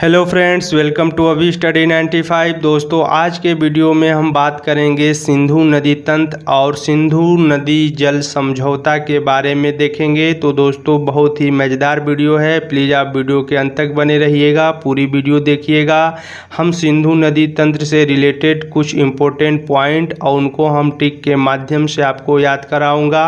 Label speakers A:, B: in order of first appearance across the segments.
A: Hello friends, welcome to अभी study 95। दोस्तों, आज के वीडियो में हम बात करेंगे सिंधु नदी तंत्र और सिंधु नदी जल समझौता के बारे में देखेंगे। तो दोस्तों, बहुत ही मज़ेदार वीडियो है, प्लीज़ आप वीडियो के अंत तक बने रहिएगा, पूरी वीडियो देखिएगा। हम सिंधु नदी तंत्र से रिलेटेड कुछ इम्पोर्टेंट पॉइंट और उनको हम ट्रिक के माध्यम से आपको याद कराऊँगा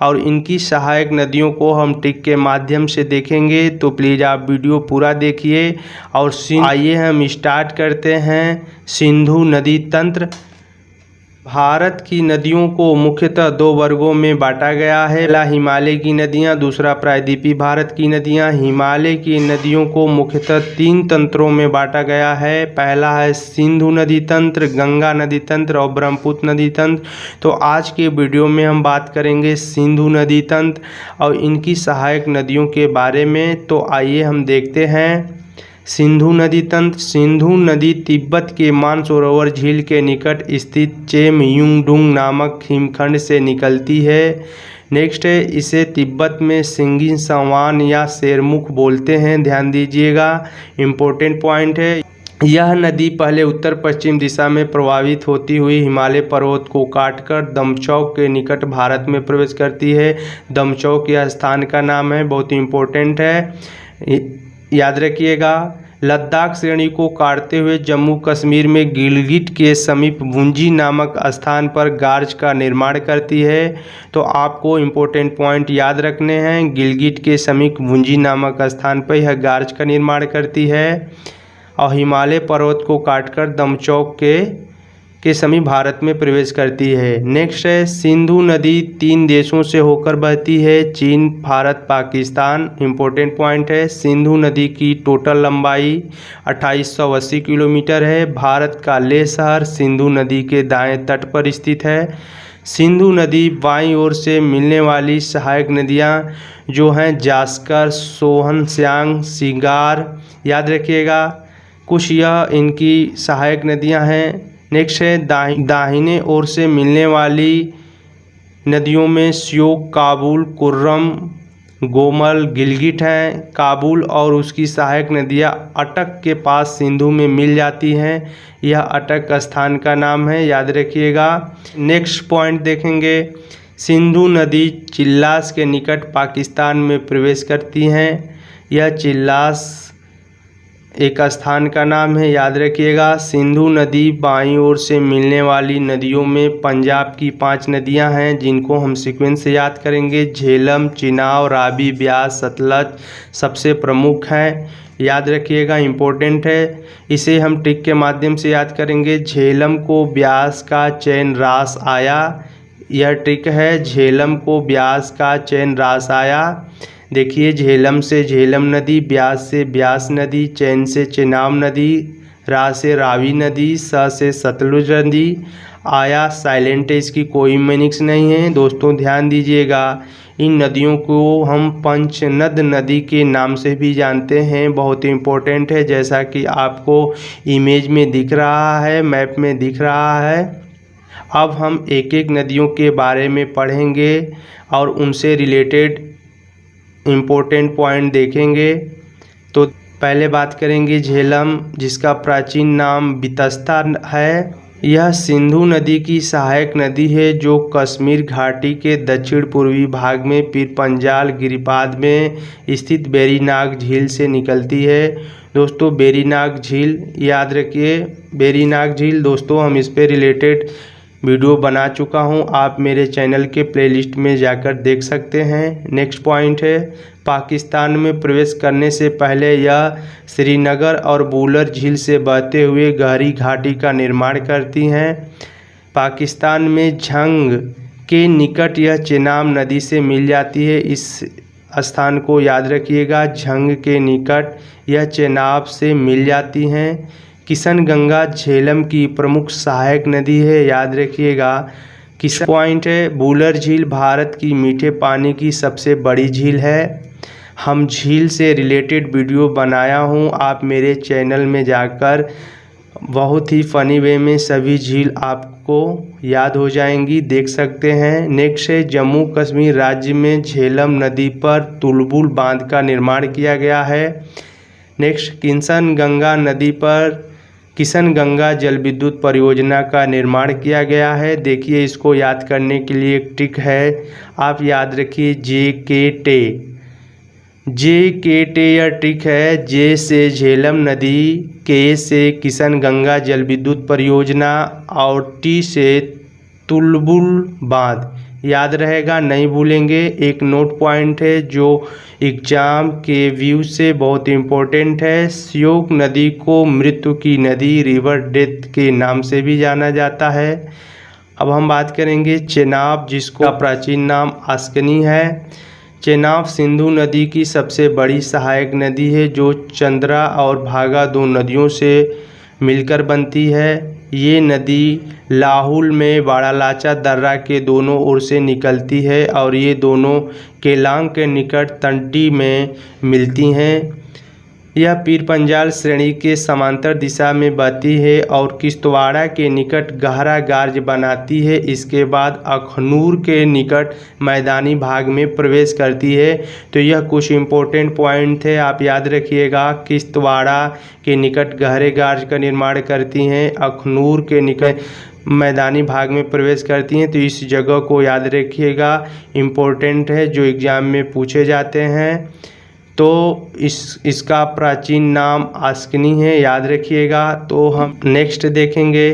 A: और इनकी सहायक नदियों को हम ट्रिक के माध्यम से देखेंगे। तो प्लीज़ आप वीडियो पूरा देखिए और आइए हम स्टार्ट करते हैं। सिंधु नदी तंत्र। भारत की नदियों को मुख्यतः दो वर्गों में बांटा गया है। पहला हिमालय की नदियां, दूसरा प्रायद्वीपीय भारत की नदियां। हिमालय की नदियों को मुख्यतः तीन तंत्रों में बांटा गया है। पहला है सिंधु नदी तंत्र, गंगा नदी तंत्र और ब्रह्मपुत्र नदी तंत्र। तो आज के वीडियो में हम बात करेंगे सिंधु नदी तंत्र और इनकी सहायक नदियों के बारे में। तो आइए हम देखते हैं सिंधु नदी तंत्र। सिंधु नदी तिब्बत के मानसरोवर झील के निकट स्थित चेमयूंगडुंग नामक हिमखंड से निकलती है। नेक्स्ट है, इसे तिब्बत में सिंगिन संवान या शेरमुख बोलते हैं, ध्यान दीजिएगा, इम्पोर्टेंट पॉइंट है। यह नदी पहले उत्तर पश्चिम दिशा में प्रवाहित होती हुई हिमालय पर्वत को काटकर दमचौक के निकट भारत में प्रवेश करती है। दमचौक यह स्थान का नाम है, बहुत इम्पोर्टेंट है, याद रखिएगा। लद्दाख श्रेणी को काटते हुए जम्मू कश्मीर में गिलगिट के समीप भुंजी नामक स्थान पर गार्ज का निर्माण करती है। तो आपको इम्पोर्टेंट पॉइंट याद रखने हैं, गिलगिट के समीप भुंजी नामक स्थान पर यह गार्ज का निर्माण करती है और हिमालय पर्वत को काटकर दमचौक के समीप भारत में प्रवेश करती है। नेक्स्ट है, सिंधु नदी तीन देशों से होकर बहती है, चीन, भारत, पाकिस्तान। इम्पोर्टेंट पॉइंट है, सिंधु नदी की टोटल लंबाई 2880 किलोमीटर है। भारत का लेह शहर सिंधु नदी के दाएं तट पर स्थित है। सिंधु नदी बाईं ओर से मिलने वाली सहायक नदियां जो हैं जास्कर, सोहन, स्यांग, सिंगार, याद रखिएगा, कुछ यह इनकी सहायक नदियां हैं। नेक्स्ट है, दाहिने ओर से मिलने वाली नदियों में श्योक, काबुल, कुर्रम, गोमल, गिलगिट हैं। काबुल और उसकी सहायक नदियां अटक के पास सिंधु में मिल जाती हैं, यह अटक स्थान का नाम है, याद रखिएगा। नेक्स्ट पॉइंट देखेंगे, सिंधु नदी चिल्लास के निकट पाकिस्तान में प्रवेश करती हैं, यह चिल्लास एक स्थान का नाम है, याद रखिएगा। सिंधु नदी बाईं ओर से मिलने वाली नदियों में पंजाब की 5 नदियां हैं जिनको हम सीक्वेंस से याद करेंगे। झेलम, चिनाब, रावी, ब्यास, सतलज सबसे प्रमुख हैं, याद रखिएगा, इम्पोर्टेंट है। इसे हम ट्रिक के माध्यम से याद करेंगे। झेलम को ब्यास का चैन रास आया, यह ट्रिक है, झेलम को ब्यास का चैन रास आया। देखिए, झेलम से झेलम नदी, ब्यास से ब्यास नदी, चैन से चेनाब नदी, रा से रावी नदी, स से सतलुज नदी। आया साइलेंट है, इसकी कोई मीनिंग्स नहीं है। दोस्तों ध्यान दीजिएगा, इन नदियों को हम पंचनद नदी के नाम से भी जानते हैं, बहुत इम्पोर्टेंट है, जैसा कि आपको इमेज में दिख रहा है, मैप में दिख रहा है। अब हम एक एक नदियों के बारे में पढ़ेंगे और उनसे रिलेटेड इम्पोर्टेंट पॉइंट देखेंगे। तो पहले बात करेंगे झेलम, जिसका प्राचीन नाम बितस्ता है। यह सिंधु नदी की सहायक नदी है जो कश्मीर घाटी के दक्षिण पूर्वी भाग में पीरपंजाल गिरिपाद में स्थित वेरीनाग झील से निकलती है। दोस्तों, वेरीनाग झील याद रखिए, वेरीनाग झील। दोस्तों, हम इस पे रिलेटेड वीडियो बना चुका हूं, आप मेरे चैनल के प्लेलिस्ट में जाकर देख सकते हैं। नेक्स्ट पॉइंट है, पाकिस्तान में प्रवेश करने से पहले यह श्रीनगर और बूलर झील से बहते हुए गहरी घाटी का निर्माण करती हैं। पाकिस्तान में झंग के निकट यह चेनाब नदी से मिल जाती है, इस स्थान को याद रखिएगा, झंग के निकट यह चेनाब से मिल जाती हैं। किशन गंगा झेलम की प्रमुख सहायक नदी है, याद रखिएगा। किशन पॉइंट है, बूलर झील भारत की मीठे पानी की सबसे बड़ी झील है। हम झील से रिलेटेड वीडियो बनाया हूं, आप मेरे चैनल में जाकर बहुत ही फ़नी वे में सभी झील आपको याद हो जाएंगी, देख सकते हैं। नेक्स्ट है, जम्मू कश्मीर राज्य में झेलम नदी पर तुलबुल बांध का निर्माण किया गया है। नेक्स्ट, किशन गंगा जल विद्युत परियोजना का निर्माण किया गया है। देखिए, इसको याद करने के लिए एक ट्रिक है, आप याद रखिए JKT यह ट्रिक है। जे से झेलम नदी, के से किशन गंगा जल विद्युत परियोजना और टी से तुलबुल बांध। याद रहेगा, नहीं भूलेंगे। एक नोट पॉइंट है जो एग्जाम के व्यू से बहुत इम्पोर्टेंट है। श्योक नदी को मृत्यु की नदी, रिवर डेथ के नाम से भी जाना जाता है। अब हम बात करेंगे चेनाब, जिसका प्राचीन नाम आस्कनी है। चेनाब सिंधु नदी की सबसे बड़ी सहायक नदी है, जो चंद्रा और भागा दो नदियों से मिलकर बनती है। ये नदी लाहुल में बाड़ालाचा दर्रा के दोनों ओर से निकलती है और ये दोनों केलांग के निकट तंटी में मिलती हैं। यह पीर पंजाल श्रेणी के समांतर दिशा में बहती है और किश्तवाड़ा के निकट गहरा गार्ज बनाती है। इसके बाद अखनूर के निकट मैदानी भाग में प्रवेश करती है। तो यह कुछ इम्पोर्टेंट पॉइंट थे, आप याद रखिएगा। किश्तवाड़ा के निकट गहरे गार्ज का निर्माण करती हैं, अखनूर के निकट मैदानी भाग में प्रवेश करती हैं। तो इस जगह को याद रखिएगा, इम्पोर्टेंट है, जो एग्ज़ाम में पूछे जाते हैं। तो इसका प्राचीन नाम आस्कनी है, याद रखिएगा। तो हम नेक्स्ट देखेंगे,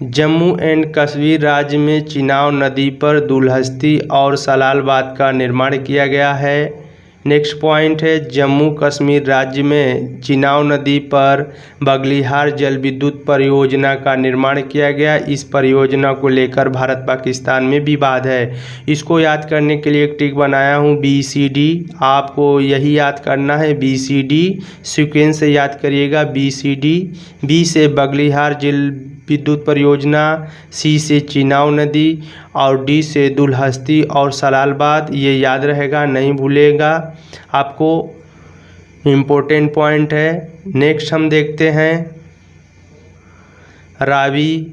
A: जम्मू एंड कश्मीर राज्य में चिनाब नदी पर दुलहस्ती और सलाल बांध का निर्माण किया गया है। नेक्स्ट पॉइंट है, जम्मू कश्मीर राज्य में चिनाब नदी पर बगलिहार जल विद्युत परियोजना का निर्माण किया गया। इस परियोजना को लेकर भारत पाकिस्तान में विवाद है। इसको याद करने के लिए एक ट्रिक बनाया हूँ, BCD। आपको यही याद करना है, BCD सीक्वेंस से याद करिएगा। BCD, B से बगलिहार जल विद्युत परियोजना, C से चिनाब नदी और D से दुलहस्ती और सलाल बांध। ये याद रहेगा, नहीं भूलेगा आपको, इम्पोर्टेंट पॉइंट है। नेक्स्ट हम देखते हैं रावी।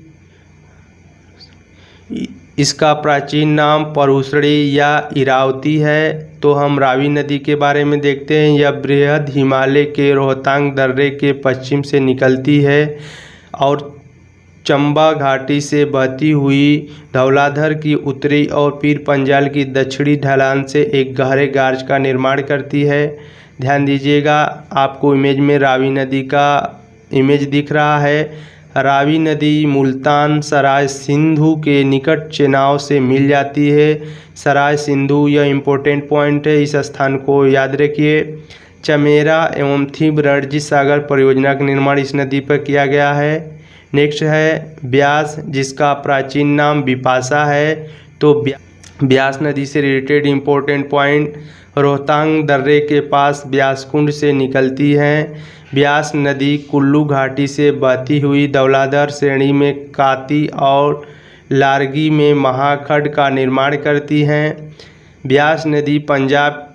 A: इसका प्राचीन नाम परुसड़ी या इरावती है। तो हम रावी नदी के बारे में देखते हैं। यह बृहद हिमालय के रोहतांग दर्रे के पश्चिम से निकलती है और चंबा घाटी से बहती हुई धौलाधर की उत्तरी और पीर पंजाल की दक्षिणी ढलान से एक गहरे गार्ज का निर्माण करती है। ध्यान दीजिएगा, आपको इमेज में रावी नदी का इमेज दिख रहा है। रावी नदी मुल्तान सराय सिंधु के निकट चेनाब से मिल जाती है। सराय सिंधु यह इम्पोर्टेंट पॉइंट है, इस स्थान को याद रखिए। चमेरा एवं थिब रणजीत सागर परियोजना का निर्माण इस नदी पर किया गया है। नेक्स्ट है ब्यास, जिसका प्राचीन नाम बिपाशा है। तो ब्यास नदी से रिलेटेड इम्पोर्टेंट पॉइंट, रोहतांग दर्रे के पास ब्यास कुंड से निकलती है। ब्यास नदी कुल्लू घाटी से बहती हुई धौलाधर श्रेणी में काती और लारगी में महाखंड का निर्माण करती हैं। ब्यास नदी पंजाब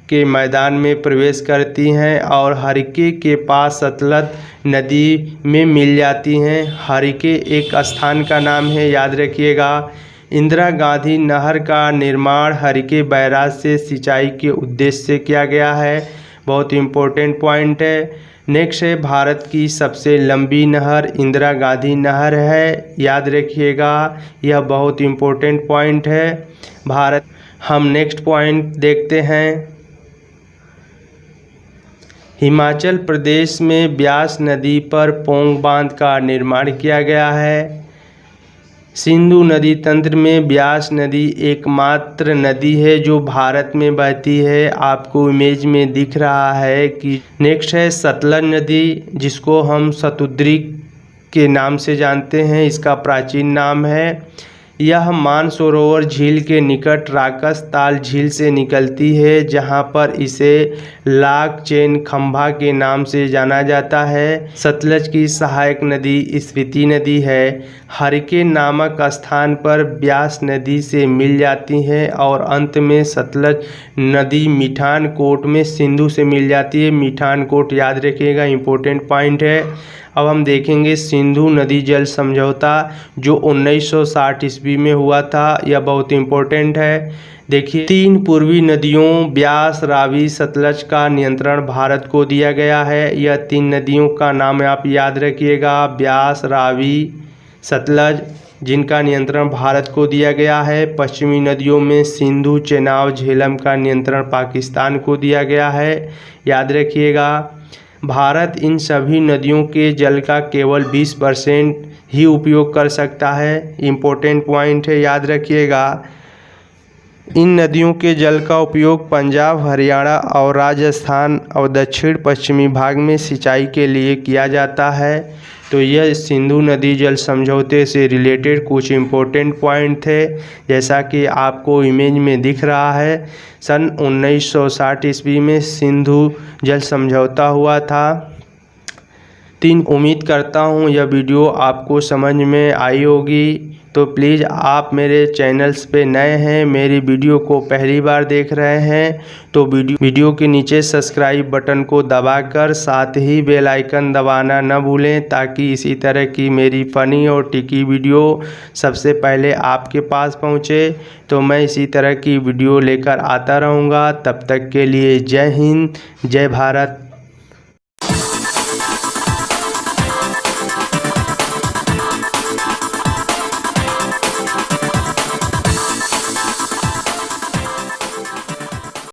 A: के मैदान में प्रवेश करती हैं और हरिके के पास सतलज नदी में मिल जाती हैं। हरिके एक स्थान का नाम है, याद रखिएगा। इंदिरा गांधी नहर का निर्माण हरिके बैराज से सिंचाई के उद्देश्य से किया गया है, बहुत इम्पोर्टेंट पॉइंट है। नेक्स्ट है भारत की सबसे लंबी नहर इंदिरा गांधी नहर है, याद रखिएगा, यह बहुत इम्पोर्टेंट पॉइंट है भारत। हम नेक्स्ट पॉइंट देखते हैं, हिमाचल प्रदेश में ब्यास नदी पर पोंग बांध का निर्माण किया गया है। सिंधु नदी तंत्र में ब्यास नदी एकमात्र नदी है जो भारत में बहती है, आपको इमेज में दिख रहा है कि। नेक्स्ट है सतलज नदी, जिसको हम सतुद्री के नाम से जानते हैं, इसका प्राचीन नाम है। यह मानसरोवर झील के निकट राकस ताल झील से निकलती है, जहां पर इसे लाक चेन खंभा के नाम से जाना जाता है। सतलज की सहायक नदी स्पीति नदी है। हरिके नामक स्थान पर ब्यास नदी से मिल जाती है और अंत में सतलज नदी मिठानकोट में सिंधु से मिल जाती है। मिठानकोट याद रखिएगा, इम्पोर्टेंट पॉइंट है। अब हम देखेंगे सिंधु नदी जल समझौता जो 1960 ईस्वी में हुआ था, यह बहुत इम्पोर्टेंट है। देखिए 3 पूर्वी नदियों ब्यास, रावी, सतलज का नियंत्रण भारत को दिया गया है। यह 3 नदियों का नाम आप याद रखिएगा, ब्यास, रावी, सतलज, जिनका नियंत्रण भारत को दिया गया है। पश्चिमी नदियों में सिंधु, चेनाब, झेलम का नियंत्रण पाकिस्तान को दिया गया है, याद रखिएगा। भारत इन सभी नदियों के जल का केवल 20% ही उपयोग कर सकता है। इम्पोर्टेंट पॉइंट है, याद रखिएगा। इन नदियों के जल का उपयोग पंजाब, हरियाणा और राजस्थान और दक्षिण पश्चिमी भाग में सिंचाई के लिए किया जाता है। तो यह सिंधु नदी जल समझौते से रिलेटेड कुछ इम्पोर्टेंट पॉइंट थे, जैसा कि आपको इमेज में दिख रहा है। सन 1960 ईस्वी में सिंधु जल समझौता हुआ था। उम्मीद करता हूँ यह वीडियो आपको समझ में आई होगी। तो प्लीज़ आप मेरे चैनल्स पे नए हैं, मेरी वीडियो को पहली बार देख रहे हैं तो वीडियो के नीचे सब्सक्राइब बटन को दबाकर साथ ही बेल आइकन दबाना न भूलें, ताकि इसी तरह की मेरी फ़नी और टिकी वीडियो सबसे पहले आपके पास पहुंचे। तो मैं इसी तरह की वीडियो लेकर आता रहूँगा। तब तक के लिए जय हिंद, जय भारत।